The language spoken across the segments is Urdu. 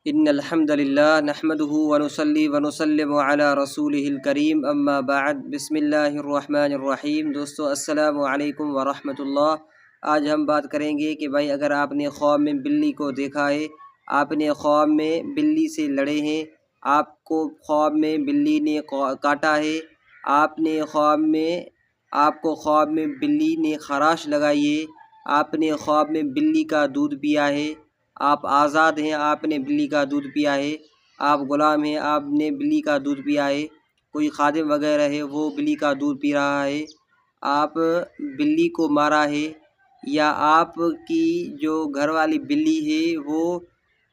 ان الحمد للہ نحمده ونصلي ونسلم علی رسولہ الکریم اما بعد بسم اللہ الرحمن الرحیم۔ دوستو السلام علیکم ورحمۃ اللہ۔ آج ہم بات کریں گے کہ بھائی اگر آپ نے خواب میں بلی کو دیکھا ہے، آپ نے خواب میں بلی سے لڑے ہیں، آپ کو خواب میں بلی نے کاٹا ہے، آپ کو خواب میں بلی نے خراش لگائی ہے، آپ نے خواب میں بلی کا دودھ پیا ہے، آپ آزاد ہیں، آپ نے بلی کا دودھ پیا ہے، آپ غلام ہیں، آپ نے بلی کا دودھ پیا ہے، کوئی خادم وغیرہ ہے وہ بلی کا دودھ پی رہا ہے، آپ بلی کو مارا ہے، یا آپ کی جو گھر والی بلی ہے وہ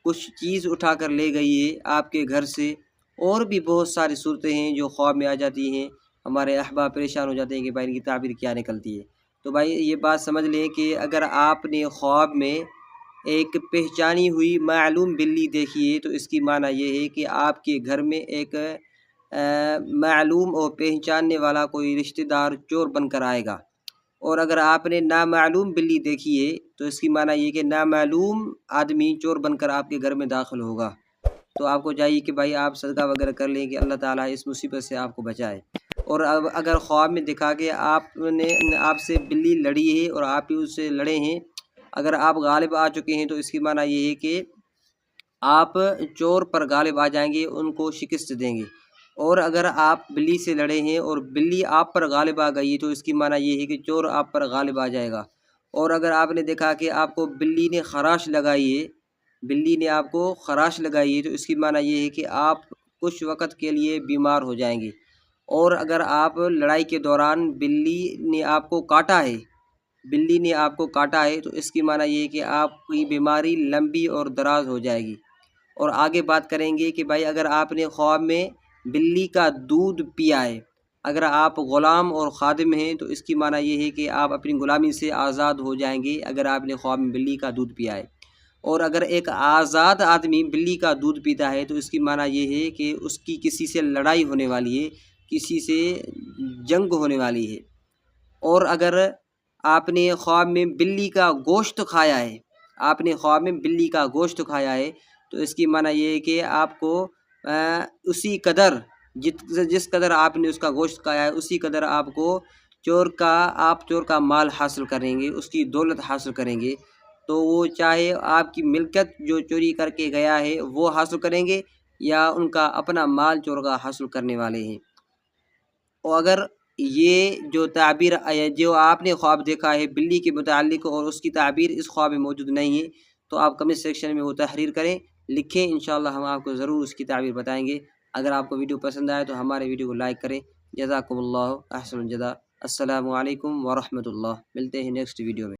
کچھ چیز اٹھا کر لے گئی ہے آپ کے گھر سے، اور بھی بہت ساری صورتیں ہیں جو خواب میں آ جاتی ہیں۔ ہمارے احباب پریشان ہو جاتے ہیں کہ بھائی ان کی تعبیر کیا نکلتی ہے۔ تو بھائی یہ بات سمجھ لیں کہ اگر آپ نے خواب میں ایک پہچانی ہوئی معلوم بلی دیکھی ہے تو اس کی معنی یہ ہے کہ آپ کے گھر میں ایک معلوم اور پہچاننے والا کوئی رشتہ دار چور بن کر آئے گا، اور اگر آپ نے نامعلوم بلی دیکھی ہے تو اس کی معنی یہ کہ نامعلوم آدمی چور بن کر آپ کے گھر میں داخل ہوگا۔ تو آپ کو چاہیے کہ بھائی آپ صدقہ وغیرہ کر لیں کہ اللہ تعالیٰ اس مصیبت سے آپ کو بچائے۔ اور اب اگر خواب میں دکھا کہ آپ سے بلی لڑی ہے اور آپ ہی اس سے لڑے ہیں، اگر آپ غالب آ چکے ہیں تو اس کی معنی یہ ہے کہ آپ چور پر غالب آ جائیں گے، ان کو شکست دیں گے۔ اور اگر آپ بلی سے لڑے ہیں اور بلی آپ پر غالب آ گئی تو اس کی معنی یہ ہے کہ چور آپ پر غالب آ جائے گا۔ اور اگر آپ نے دیکھا کہ آپ کو بلی نے خراش لگائی ہے، تو اس کی معنی یہ ہے کہ آپ کچھ وقت کے لیے بیمار ہو جائیں گے۔ اور اگر آپ لڑائی کے دوران بلی نے آپ کو کاٹا ہے تو اس کی معنی یہ ہے کہ آپ کی بیماری لمبی اور دراز ہو جائے گی۔ اور آگے بات کریں گے کہ بھائی اگر آپ نے خواب میں بلی کا دودھ پیا ہے، اگر آپ غلام اور خادم ہیں تو اس کی معنی یہ ہے کہ آپ اپنی غلامی سے آزاد ہو جائیں گے اگر آپ نے خواب میں بلی کا دودھ پیا ہے۔ اور اگر ایک آزاد آدمی بلی کا دودھ پیتا ہے تو اس کی معنی یہ ہے کہ اس کی کسی سے لڑائی ہونے والی ہے، کسی سے جنگ ہونے والی ہے۔ اور اگر آپ نے خواب میں بلی کا گوشت کھایا ہے تو اس کی معنی یہ ہے کہ آپ کو اسی قدر جس قدر آپ نے اس کا گوشت کھایا ہے اسی قدر آپ کو چور کا مال حاصل کریں گے، اس کی دولت حاصل کریں گے۔ تو وہ چاہے آپ کی ملکت جو چوری کر کے گیا ہے وہ حاصل کریں گے، یا ان کا اپنا مال چور کا حاصل کرنے والے ہیں۔ اور اگر یہ جو تعبیر جو آپ نے خواب دیکھا ہے بلی کے متعلق اور اس کی تعبیر اس خواب میں موجود نہیں ہے تو آپ کمنٹ سیکشن میں وہ تحریر کریں، لکھیں، انشاءاللہ ہم آپ کو ضرور اس کی تعبیر بتائیں گے۔ اگر آپ کو ویڈیو پسند آئے تو ہمارے ویڈیو کو لائک کریں۔ جزاکم اللہ احسن الجزا۔ السلام علیکم ورحمۃ اللہ۔ ملتے ہیں نیکسٹ ویڈیو میں۔